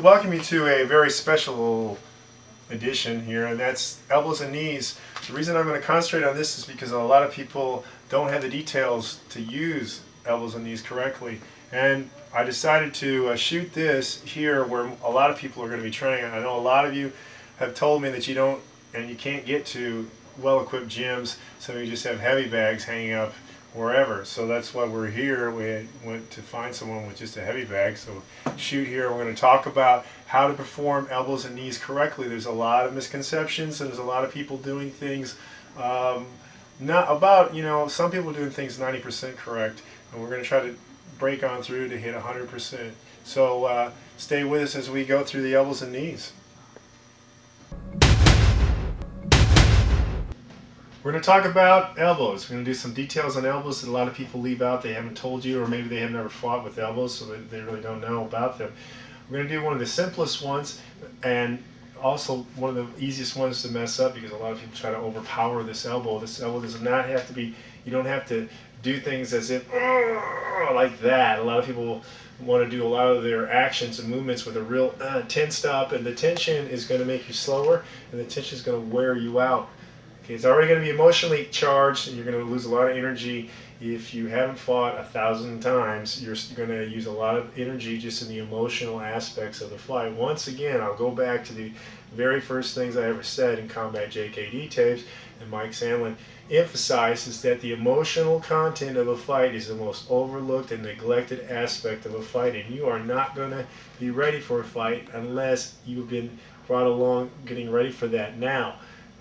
to welcome you to a very special edition here, and that's elbows and knees. The reason I'm going to concentrate on this is because a lot of people don't have the details to use elbows and knees correctly. And I decided to shoot this here where a lot of people are going to be training. I know a lot of you have told me that you don't and you can't get to well-equipped gyms, so you just have heavy bags hanging up wherever. So that's why we're here. We went to find someone with just a heavy bag. So shoot here. We're going to talk about how to perform elbows and knees correctly. There's a lot of misconceptions, and there's a lot of people doing things not about, some people doing things 90% correct, and we're going to try to break on through to hit 100%. So stay with us as we go through the elbows and knees. We're going to talk about elbows. We're going to do some details on elbows that a lot of people leave out. They haven't told you, or maybe they have never fought with elbows, so they really don't know about them. We're going to do one of the simplest ones, and also one of the easiest ones to mess up, because a lot of people try to overpower this elbow. This elbow does not have to be, you don't have to do things as if, like that. A lot of people want to do a lot of their actions and movements with a real tense stop, and the tension is going to make you slower, and the tension is going to wear you out. Okay, it's already going to be emotionally charged, and you're going to lose a lot of energy. If you haven't fought 1,000 times, you're going to use a lot of energy just in the emotional aspects of the fight. Once again, I'll go back to the very first things I ever said in Combat JKD tapes, and Mike Sandlin emphasizes that the emotional content of a fight is the most overlooked and neglected aspect of a fight, and you are not going to be ready for a fight unless you've been brought along getting ready for that now.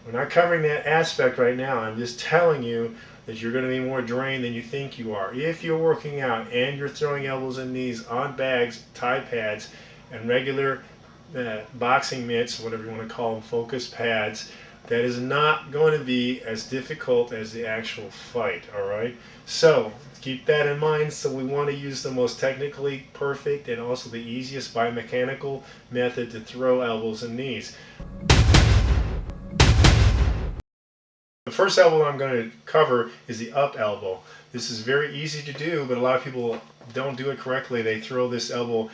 We're not covering that aspect right now. I'm just telling you that you're going to be more drained than you think you are. If you're working out and you're throwing elbows and knees on bags, Tide pads, and regular boxing mitts, whatever you want to call them, focus pads, that is not going to be as difficult as the actual fight, all right? So keep that in mind. So we want to use the most technically perfect and also the easiest biomechanical method to throw elbows and knees. The first elbow I'm going to cover is the up elbow. This is very easy to do, but a lot of people don't do it correctly. They throw this elbow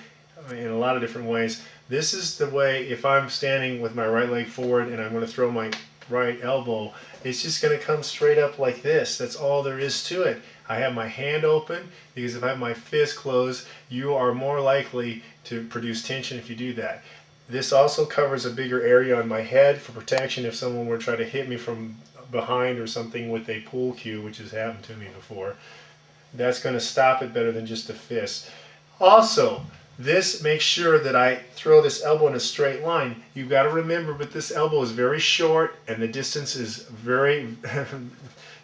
in a lot of different ways. This is the way, if I'm standing with my right leg forward and I'm going to throw my right elbow, it's just going to come straight up like this. That's all there is to it. I have my hand open, because if I have my fist closed, you are more likely to produce tension if you do that. This also covers a bigger area on my head for protection if someone were to try to hit me from behind or something with a pool cue, which has happened to me before. That's going to stop it better than just a fist. Also, this makes sure that I throw this elbow in a straight line. You've got to remember, but this elbow is very short, and the distance is very,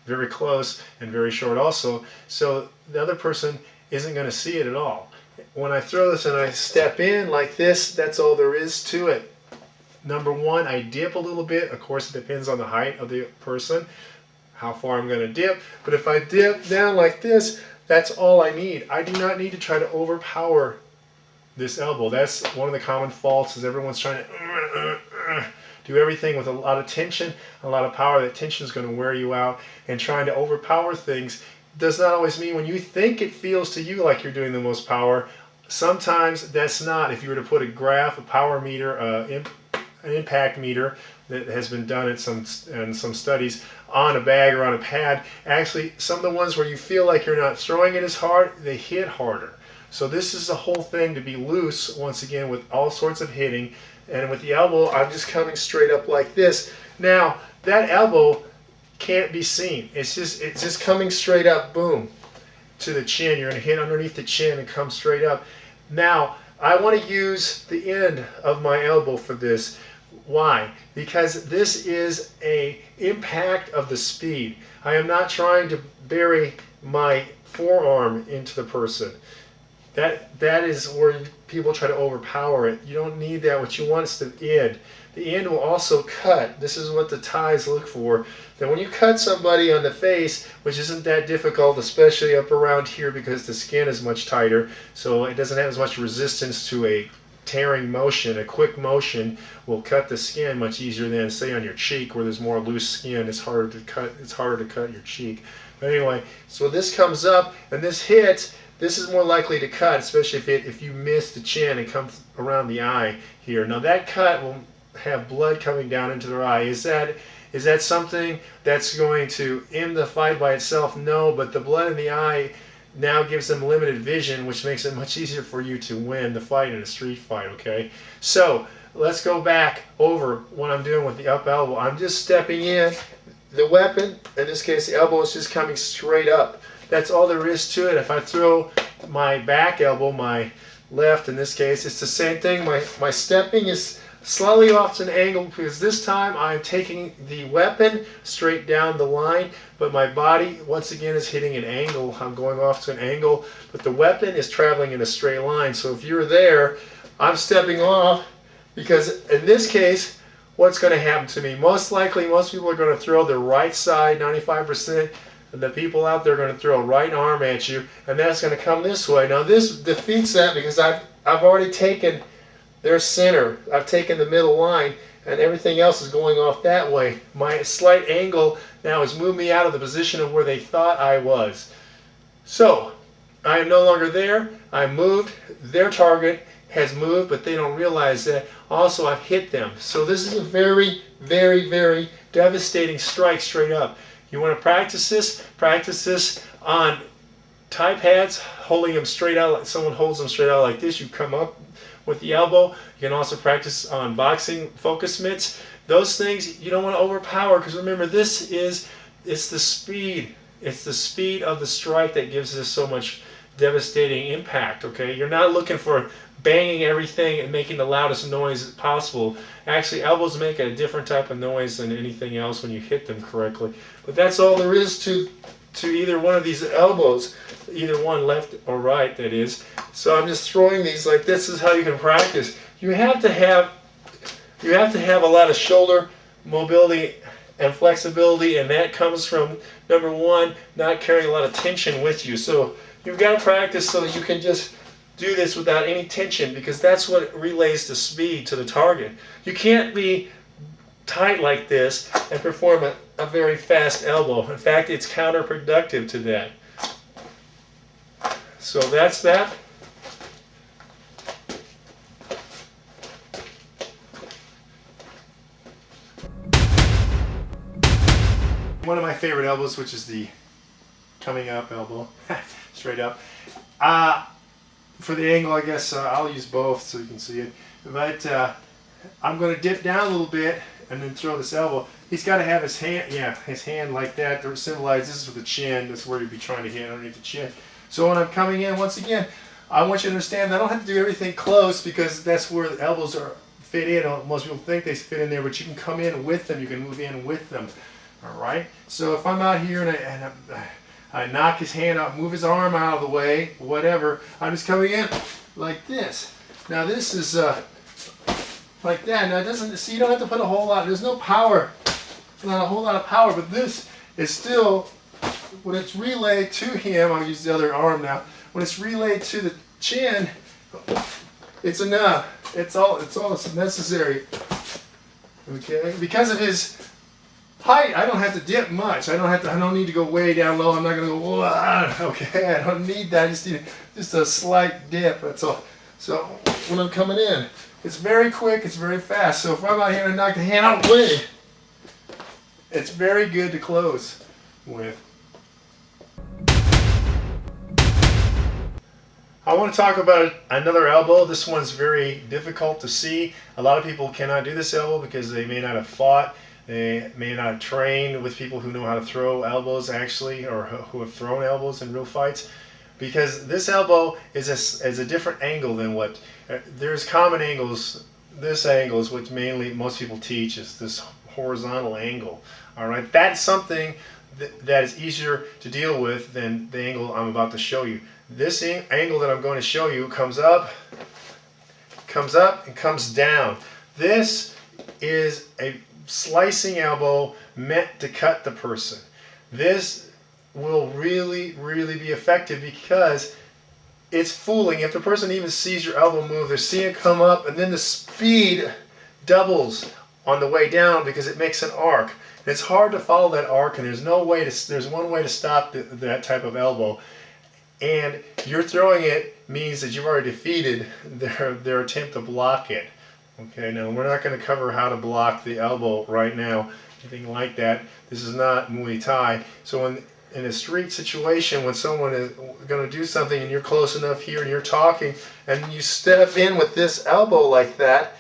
very close and very short also, so the other person isn't going to see it at all. When I throw this and I step in like this, that's all there is to it. Number one, I dip a little bit. Of course, it depends on the height of the person, how far I'm going to dip. But if I dip down like this, that's all I need. I do not need to try to overpower this elbow. That's one of the common faults, is everyone's trying to do everything with a lot of tension, a lot of power. That tension is going to wear you out, and trying to overpower things does not always mean, when you think it feels to you like you're doing the most power, sometimes that's not. If you were to put a graph, a power meter, an impact meter that has been done in some studies on a bag or on a pad, actually some of the ones where you feel like you're not throwing it as hard, they hit harder. So this is the whole thing, to be loose, once again, with all sorts of hitting. And with the elbow, I'm just coming straight up like this. Now that elbow can't be seen. It's just coming straight up, boom, to the chin. You're going to hit underneath the chin and come straight up. Now I want to use the end of my elbow for this. Why? Because this is an impact of the speed. I am not trying to bury my forearm into the person. That is where people try to overpower it. You don't need that. What you want is the end. The end will also cut. This is what the ties look for. That when you cut somebody on the face, which isn't that difficult, especially up around here because the skin is much tighter, so it doesn't have as much resistance to a tearing motion. A quick motion will cut the skin much easier than, say, on your cheek, where there's more loose skin. It's harder to cut your cheek. But anyway, so this comes up and this hits. this is more likely to cut, especially if you miss the chin and come around the eye here. Now that cut will have blood coming down into their eye. Is that something that's going to end the fight by itself? No, but the blood in the eye now gives them limited vision, which makes it much easier for you to win the fight in a street fight, okay? So let's go back over what I'm doing with the up elbow. I'm just stepping in. The weapon, in this case the elbow, is just coming straight up. That's all there is to it. If I throw my back elbow, my left in this case, it's the same thing. My stepping is slightly off to an angle because this time I'm taking the weapon straight down the line, but my body once again is hitting an angle. I'm going off to an angle, but the weapon is traveling in a straight line. So if you're there, I'm stepping off because in this case, what's going to happen to me? Most likely, most people are going to throw their right side, 95%. And the people out there are going to throw a right arm at you, and that's going to come this way. Now this defeats that because I've already taken their center. I've taken the middle line, and everything else is going off that way. My slight angle now has moved me out of the position of where they thought I was. So I am no longer there. I moved. Their target has moved, but they don't realize that. Also, I've hit them. So this is a very, very, very devastating strike straight up. You want to practice this on tie pads, holding them straight out like someone holds them straight out like this. You come up with the elbow. You can also practice on boxing focus mitts. Those things you don't want to overpower because remember it's the speed. It's the speed of the strike that gives us so much devastating impact, okay? You're not looking for banging everything and making the loudest noise possible. Actually, elbows make a different type of noise than anything else when you hit them correctly. But that's all there is to either one of these elbows, either one, left or right, that is. So I'm just throwing these like this is how you can practice. You have to have a lot of shoulder mobility and flexibility, and that comes from, number one, not carrying a lot of tension with you. So you've got to practice so that you can just do this without any tension, because that's what relays the speed to the target. You can't be tight like this and perform a very fast elbow. In fact, it's counterproductive to that. So that's that. One of my favorite elbows, which is the coming up elbow, straight up. For the angle, I guess I'll use both so you can see it. But I'm going to dip down a little bit and then throw this elbow. He's got to have his hand like that to symbolize this is with the chin. This is where you'd be trying to hit underneath the chin. So when I'm coming in, once again, I want you to understand that I don't have to do everything close because that's where the elbows fit in. Most people think they fit in there, but you can come in with them. You can move in with them. All right. So if I'm out here and I knock his hand out, move his arm out of the way, whatever, I'm just coming in like this. Now this is like that. Now it doesn't, see, you don't have to put a whole lot, there's no power, not a whole lot of power, but this is still, when it's relayed to him, I'll use the other arm now, when it's relayed to the chin, it's enough. It's all that's necessary. Okay? Because of his height, I don't have to dip much. I don't need to go way down low. I'm not going to go, whoa, okay, I don't need that. I just need just a slight dip, that's all. So when I'm coming in, it's very quick, it's very fast. So if I'm out here and knock the hand out of the way, it's very good to close with. I want to talk about another elbow. This one's very difficult to see. A lot of people cannot do this elbow because they may not have fought. They may not have trained with people who know how to throw elbows actually, or who have thrown elbows in real fights. Because this elbow is a different angle than what, there's common angles. This angle is what mainly most people teach, is this horizontal angle. All right, that's something that is easier to deal with than the angle I'm about to show you. This angle that I'm going to show you comes up, and comes down. This is a slicing elbow meant to cut the person. This will really, really be effective because it's fooling. If the person even sees your elbow move, they're seeing it come up, and then the speed doubles on the way down because it makes an arc. And it's hard to follow that arc, and there's one way to stop that type of elbow. and you're throwing it means that you've already defeated their attempt to block it. Okay, now we're not going to cover how to block the elbow right now, anything like that. This is not Muay Thai. So in a street situation, when someone is going to do something and you're close enough here and you're talking and you step in with this elbow like that,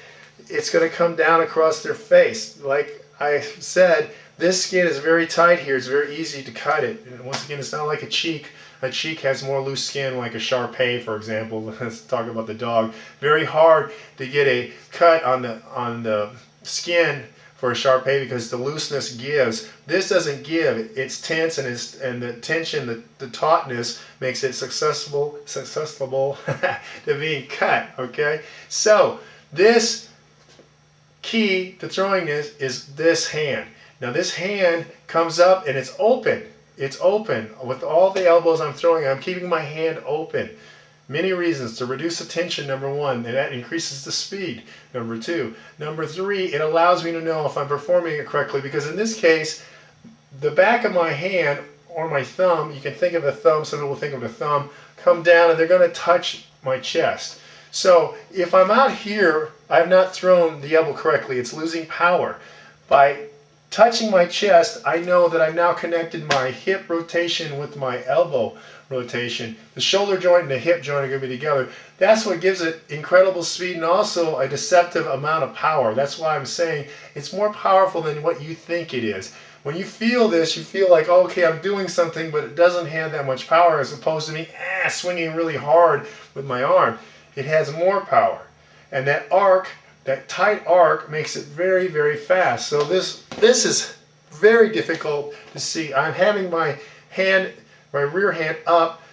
it's going to come down across their face. Like I said, this skin is very tight here. It's very easy to cut it. And once again, it's not like a cheek. A cheek has more loose skin, like a Shar-Pei, for example. Let's talk about the dog. Very hard to get a cut on the skin for a Shar-Pei because the looseness gives. This doesn't give. It's tense, and the tension, the tautness makes it susceptible to being cut. Okay, so this key to throwing this is this hand. Now this hand comes up and it's open. It's open. With all the elbows I'm throwing, I'm keeping my hand open. Many reasons: to reduce the tension, number one, and that increases the speed, number two. Number three, it allows me to know if I'm performing it correctly, because in this case, the back of my hand or my thumb, you can think of the thumb, some people think of the thumb, come down and they're going to touch my chest. So if I'm out here, I've not thrown the elbow correctly. It's losing power. By touching my chest, I know that I've now connected my hip rotation with my elbow rotation. The shoulder joint and the hip joint are going to be together. That's what gives it incredible speed and also a deceptive amount of power. That's why I'm saying it's more powerful than what you think it is. When you feel this, you feel like, oh, okay, I'm doing something, but it doesn't have that much power, as opposed to me swinging really hard with my arm. It has more power. And that arc, that tight arc, makes it very, very fast. So this is very difficult to see. I'm having my rear hand up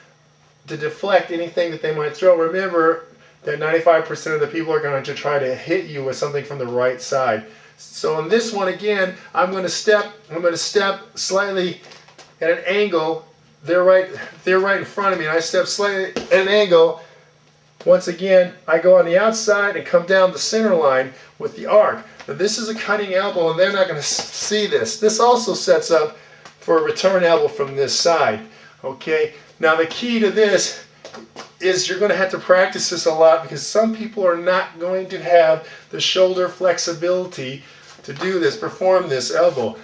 to deflect anything that they might throw. Remember that 95% of the people are going to try to hit you with something from the right side. So in this one, again, I'm going to step slightly at an angle. They're right in front of me, and I step slightly at an angle. Once again, I go on the outside and come down the center line with the arc. Now this is a cutting elbow, and they're not going to see this. This also sets up for a return elbow from this side. Okay, now the key to this is you're going to have to practice this a lot, because some people are not going to have the shoulder flexibility to do this, perform this elbow.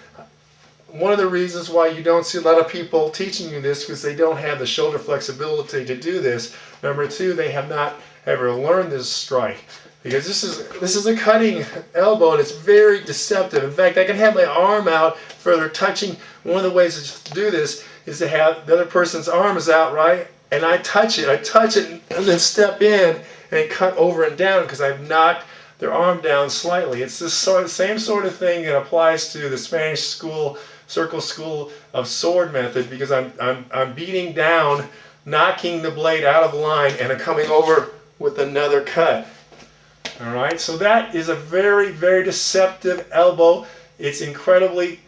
One of the reasons why you don't see a lot of people teaching you this, because they don't have the shoulder flexibility to do this. Number two, they have not ever learned this strike, because this is a cutting elbow, and it's very deceptive. In fact, I can have my arm out further touching. One of the ways to do this is to have the other person's arm is out, right? And I touch it, and then step in and cut over and down, because I've knocked their arm down slightly. It's the same sort of thing that applies to the Spanish circle school of sword method, because I'm beating down, knocking the blade out of line, and I'm coming over with another cut. All right, so that is a very, very deceptive elbow. It's incredibly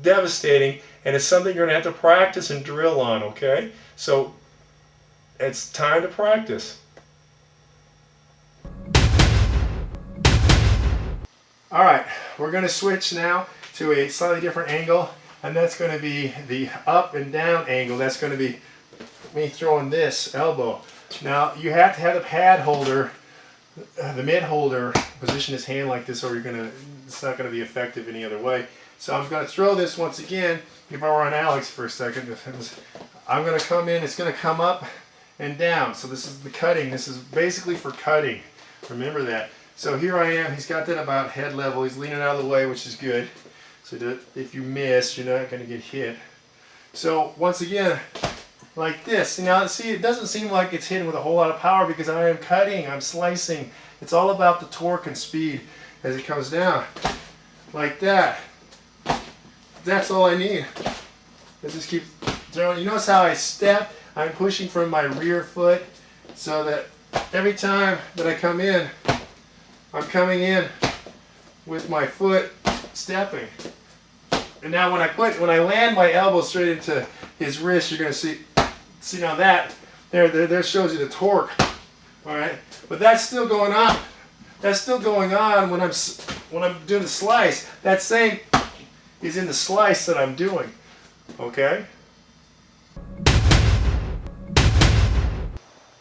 devastating, and it's something you're going to have to practice and drill on, okay? So it's time to practice. All right, we're going to switch now to a slightly different angle, and that's going to be the up and down angle. That's going to be me throwing this elbow. Now you have to have the pad holder, the mid holder, position his hand like this, or it's not going to be effective any other way. So I'm going to throw this once again. If I were on Alex for a second, I'm going to come in. It's going to come up and down. So this is the cutting. This is basically for cutting. Remember that. So here I am. He's got that about head level. He's leaning out of the way, which is good. So that if you miss, you're not going to get hit. So once again, like this. Now see, it doesn't seem like it's hitting with a whole lot of power, because I am cutting, I'm slicing. It's all about the torque and speed as it comes down. Like that. That's all I need. I just keep throwing. You notice how I step? I'm pushing from my rear foot, so that every time that I come in, I'm coming in with my foot stepping. And now when I land my elbow straight into his wrist, you're going to see now that there shows you the torque. All right, but that's still going on. That's still going on when I'm doing the slice. That same is in the slice that I'm doing. Okay.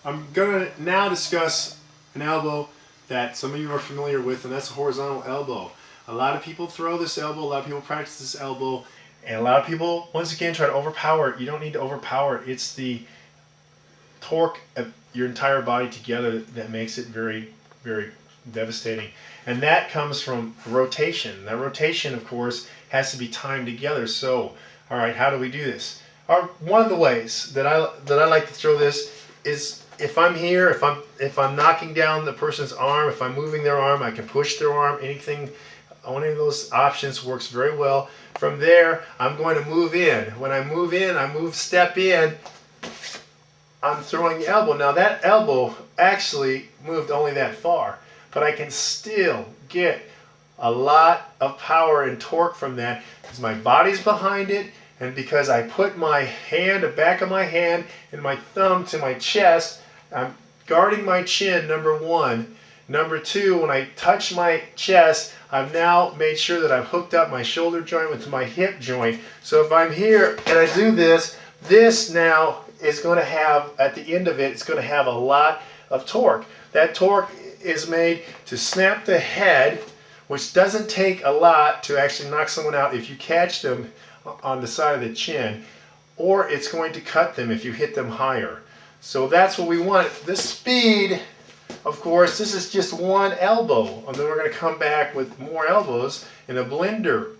I'm going to now discuss an elbow that some of you are familiar with, and that's a horizontal elbow. A lot of people throw this elbow, a lot of people practice this elbow, and a lot of people, once again, try to overpower it. You don't need to overpower it. It's the torque of your entire body together that makes it very, very devastating. And that comes from rotation. That rotation, of course, has to be timed together. So, all right, how do we do this? One of the ways that I like to throw this is if I'm here, if I'm knocking down the person's arm, if I'm moving their arm, I can push their arm. Anything, any of those options works very well. From there, I'm going to move in. When I move in, step in. I'm throwing the elbow. Now that elbow actually moved only that far, but I can still get a lot of power and torque from that because my body's behind it, and because I put my hand, the back of my hand, and my thumb to my chest. I'm guarding my chin, number one. Number two, when I touch my chest, I've now made sure that I've hooked up my shoulder joint with my hip joint. So if I'm here and I do this, this now is going to have, at the end of it, it's going to have a lot of torque. That torque is made to snap the head, which doesn't take a lot to actually knock someone out if you catch them on the side of the chin, or it's going to cut them if you hit them higher. So that's what we want. This speed, of course, this is just one elbow, and then we're going to come back with more elbows in a blender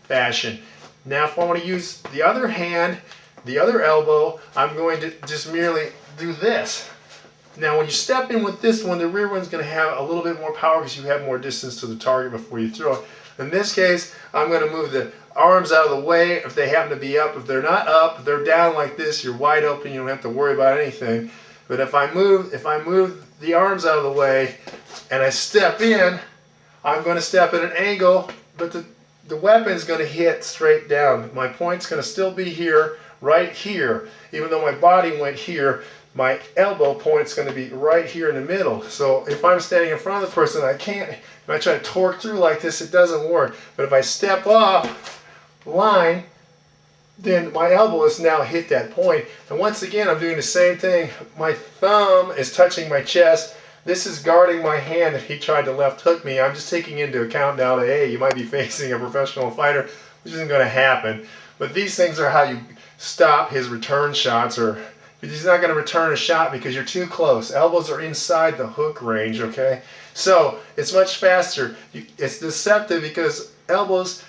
fashion. Now if I want to use the other hand, the other elbow, I'm going to just merely do this. Now when you step in with this one, the rear one's going to have a little bit more power because you have more distance to the target before you throw it. In this case, I'm going to move the arms out of the way if they happen to be up. If they're not up, if they're down like this, you're wide open, you don't have to worry about anything. But if I move the arms out of the way and I step in, I'm going to step at an angle, but the weapon's going to hit straight down. My point's going to still be here, right here. Even though my body went here, my elbow point's going to be right here in the middle. So if I'm standing in front of the person, I can't, if I try to torque through like this, it doesn't work. But if I step off line, then my elbow has now hit that point. And once again, I'm doing the same thing. My thumb is touching my chest. This is guarding my hand if he tried to left hook me. I'm just taking into account now that, hey, you might be facing a professional fighter, which isn't going to happen. But these things are how you stop his return shots, or he's not going to return a shot because you're too close. Elbows are inside the hook range, okay? So it's much faster. It's deceptive because elbows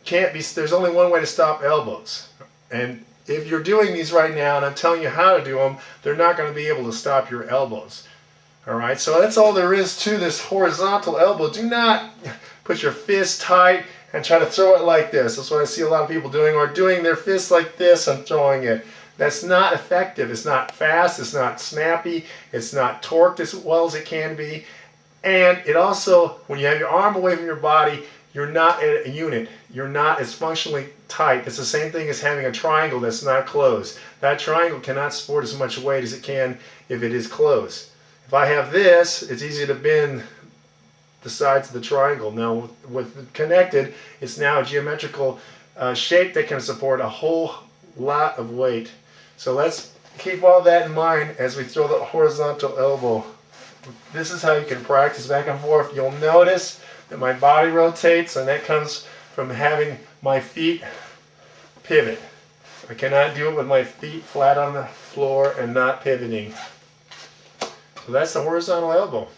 can't be, there's only one way to stop elbows. And if you're doing these right now and I'm telling you how to do them, they're not going to be able to stop your elbows. Alright, so that's all there is to this horizontal elbow. Do not put your fist tight and try to throw it like this. That's what I see a lot of people doing, or doing their fists like this and throwing it. That's not effective. It's not fast, it's not snappy, it's not torqued as well as it can be. And it also, when you have your arm away from your body, you're not a unit. You're not as functionally tight. It's the same thing as having a triangle that's not closed. That triangle cannot support as much weight as it can if it is closed. If I have this, it's easy to bend the sides of the triangle. Now with connected, it's now a geometrical shape that can support a whole lot of weight. So let's keep all that in mind as we throw the horizontal elbow. This is how you can practice back and forth. You'll notice that my body rotates, and that comes from having my feet pivot. I cannot do it with my feet flat on the floor and not pivoting. So that's the horizontal elbow.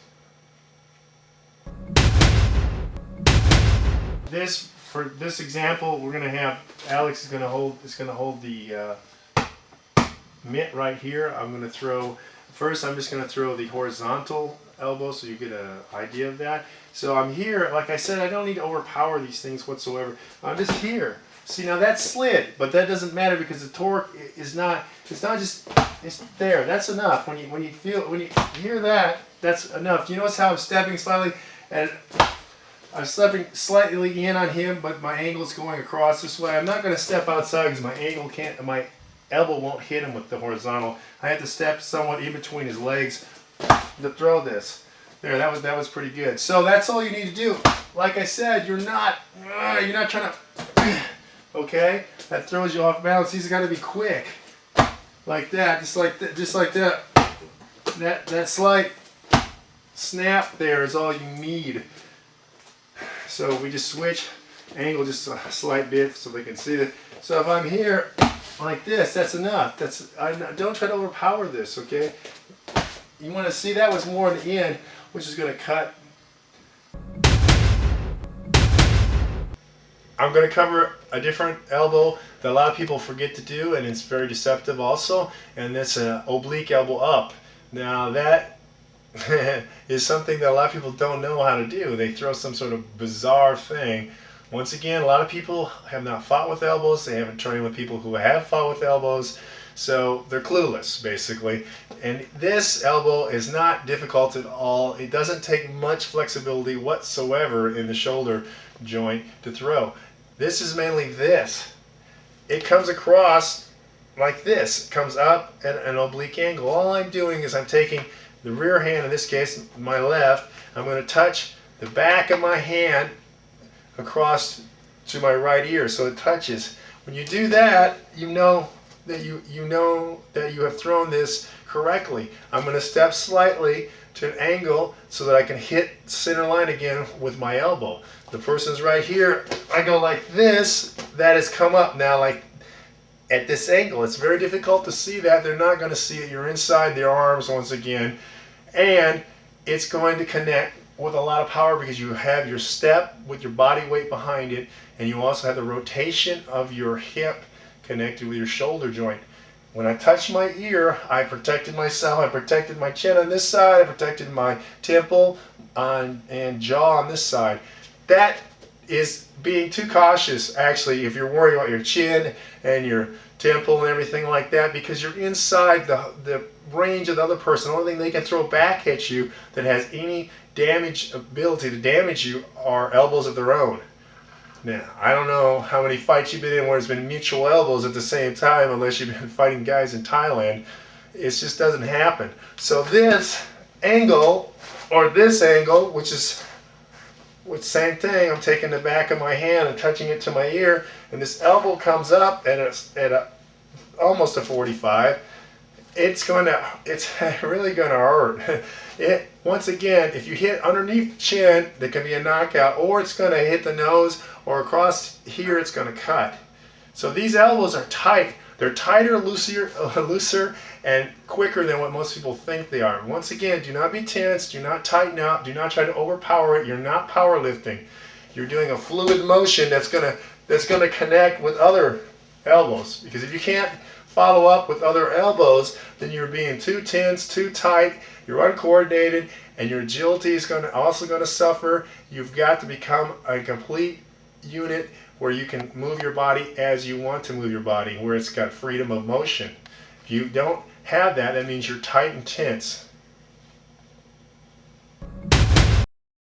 For this example, we're going to have Alex is going to hold the mitt right here. I'm going to throw. First, I'm just going to throw the horizontal elbow so you get an idea of that. So I'm here, like I said, I don't need to overpower these things whatsoever. I'm just here. See, now that slid, but that doesn't matter because the torque is not. It's not just. It's there. That's enough. When you hear that, that's enough. You notice how I'm stepping slightly, and I'm stepping slightly in on him, but my angle is going across this way. I'm not going to step outside because my elbow won't hit him with the horizontal. I have to step somewhat in between his legs to throw this. There, that was pretty good. So that's all you need to do. Like I said, you're not trying to. Okay, that throws you off balance. These got to be quick, like that, just like that. that slight snap there is all you need. So we just switch angle just a slight bit so they can see it. So if I'm here like this, that's enough. Don't try to overpower this, okay? You want to see that was more in the end, which is going to cut. I'm going to cover a different elbow that a lot of people forget to do, and it's very deceptive also, and that's an oblique elbow up. Now that is something that a lot of people don't know how to do. They throw some sort of bizarre thing. Once again, a lot of people have not fought with elbows. They haven't trained with people who have fought with elbows, so they're clueless basically. And this elbow is not difficult at all. It doesn't take much flexibility whatsoever in the shoulder joint to throw. This is mainly this. It comes across like this. It comes up at an oblique angle. All I'm doing is I'm taking the rear hand, in this case my left, I'm going to touch the back of my hand across to my right ear so it touches. When you do that, you know that you have thrown this correctly. I'm going to step slightly to an angle so that I can hit center line again with my elbow. The person's right here, I go like this, that has come up now like at this angle. It's very difficult to see that. They're not going to see it. You're inside their arms once again, and it's going to connect with a lot of power because you have your step with your body weight behind it, and you also have the rotation of your hip connected with your shoulder joint. When I touched my ear, I protected myself. I protected my chin on this side. I protected my temple and jaw on this side. That is being too cautious, actually, if you're worried about your chin and your temple and everything like that, because you're inside the range of the other person. The only thing they can throw back at you that has any ability to damage you are elbows of their own. Now, I don't know how many fights you've been in where there's been mutual elbows at the same time, unless you've been fighting guys in Thailand. It just doesn't happen. So this angle, or this angle, which same thing, I'm taking the back of my hand and touching it to my ear, and this elbow comes up at almost a 45. It's really gonna hurt. Once again, if you hit underneath the chin, there can be a knockout, or it's gonna hit the nose, or across here, it's gonna cut. So these elbows are tight. They're tighter, looser, and quicker than what most people think they are. Once again, do not be tense, do not tighten up, do not try to overpower it. You're not powerlifting. You're doing a fluid motion that's gonna connect with other elbows. Because if you can't follow up with other elbows, then you're being too tense, too tight, you're uncoordinated, and your agility is also going to suffer. You've got to become a complete unit where you can move your body as you want to move your body, where it's got freedom of motion. If you don't have that, that means you're tight and tense.